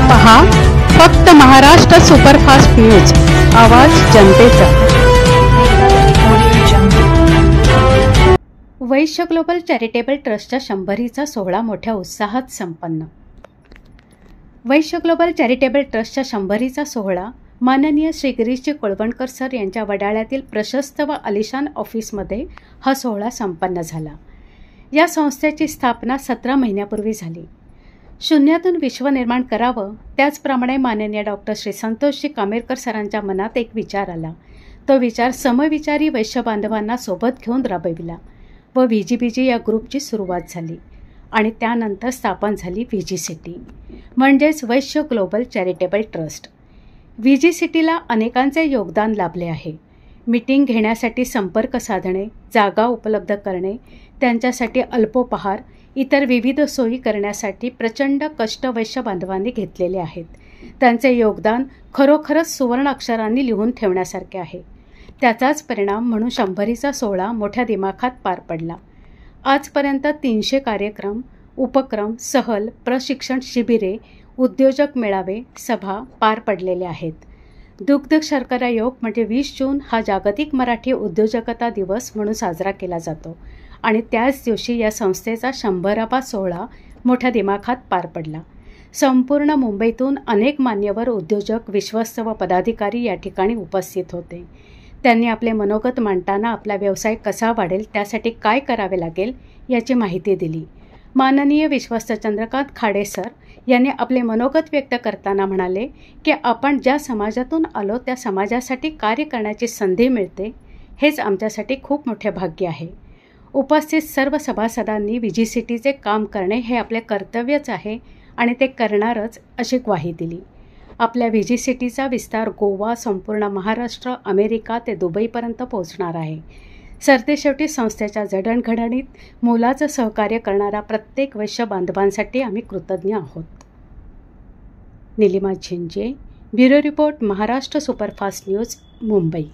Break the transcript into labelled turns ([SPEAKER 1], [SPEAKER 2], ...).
[SPEAKER 1] पहा फक्त Maharashtra superfast news, आवाज जनतेचा। वैश्य ग्लोबल चॅरिटेबल ट्रस्टच्या 100वीचा सोहळा मोठ्या उत्साहात संपन्न। वैश्य ग्लोबल चॅरिटेबल ट्रस्टच्या 100वीचा सोहळा माननीय श्री गिरीशजी कोळवणकर सर यांच्या वडाळ्यातील प्रशस्त व आलिशान ऑफिसमध्ये हा सोहळा संपन्न झाला। या संस्थेची स्थापना 17 महिन्यापूर्वी झाली। शून्यातून विश्व निर्माण करावं, त्याचप्रमाणे माननीय डॉक्टर श्री संतोषजी कामेरकर सरांच्या मनात एक विचार आला। तो विचार समविचारी वैश्य बांधवांना सोबत घेऊन राबविला व VGBG या ग्रुपची सुरुवात झाली आणि त्यानंतर स्थापन झाली VGCity, म्हणजेच वैश्य ग्लोबल चॅरिटेबल ट्रस्ट। VGCTला अनेकांचे योगदान लाभले आहे। मीटिंग घेण्यासाठी संपर्क साधणे, जागा उपलब्ध करणे, त्यांच्यासाठी अल्पोपहार, इतर विविध सोयी करण्यासाठी प्रचंड कष्ट वैश्य बांधवांनी घेतलेले आहेत। त्यांचे योगदान खरोखरच सुवर्ण अक्षरांनी लिहून ठेवण्यासारखे आहे। त्याचाच परिणाम म्हणून 100वीचा सोहळा मोठ्या दिमाखात पार पडला। आजपर्यंत 300 कार्यक्रम, उपक्रम, सहल, प्रशिक्षण शिबिरे, उद्योजक मेळावे, सभा पार पडलेले आहेत। दुग्ध शर्करा योग म्हणजे 20 जून हा जागतिक मराठी उद्योजकता दिवस म्हणून साजरा केला जातो आणि त्याच दिवशी या संस्थेचा 100वा सोहळा मोठ्या दिमाखात पार पडला। संपूर्ण मुंबईतून अनेक मान्यवर उद्योजक, विश्वस्त व पदाधिकारी या ठिकाणी उपस्थित होते। त्यांनी आपले मनोगत मांडताना आपला व्यवसाय कसा वाढेल, त्यासाठी काय करावे लागेल याची माहिती दिली। माननीय विश्वस्त चंद्रकांत खाडे सर यांनी आपले मनोगत व्यक्त करताना म्हणाले की आपण ज्या समाजातून आलो त्या समाजासाठी कार्य करण्याची संधी मिळते, हेच आमच्यासाठी खूप मोठे भाग्य आहे। उपस्थित सर्व सभासदांनी VGCTचे काम करणे हे आपले कर्तव्यच आहे आणि ते करणारच अशी ग्वाही दिली। आपल्या VGCTचा विस्तार गोवा, संपूर्ण महाराष्ट्र, अमेरिका ते दुबईपर्यंत पोहोचणार आहे। सरतेशेवटी संस्थेच्या जडणघडणीत मोलाचं सहकार्य करणारा प्रत्येक वैश्य बांधवांसाठी आम्ही कृतज्ञ आहोत। Nilima Jhinje, bureau report, Maharashtra superfast news, Mumbai.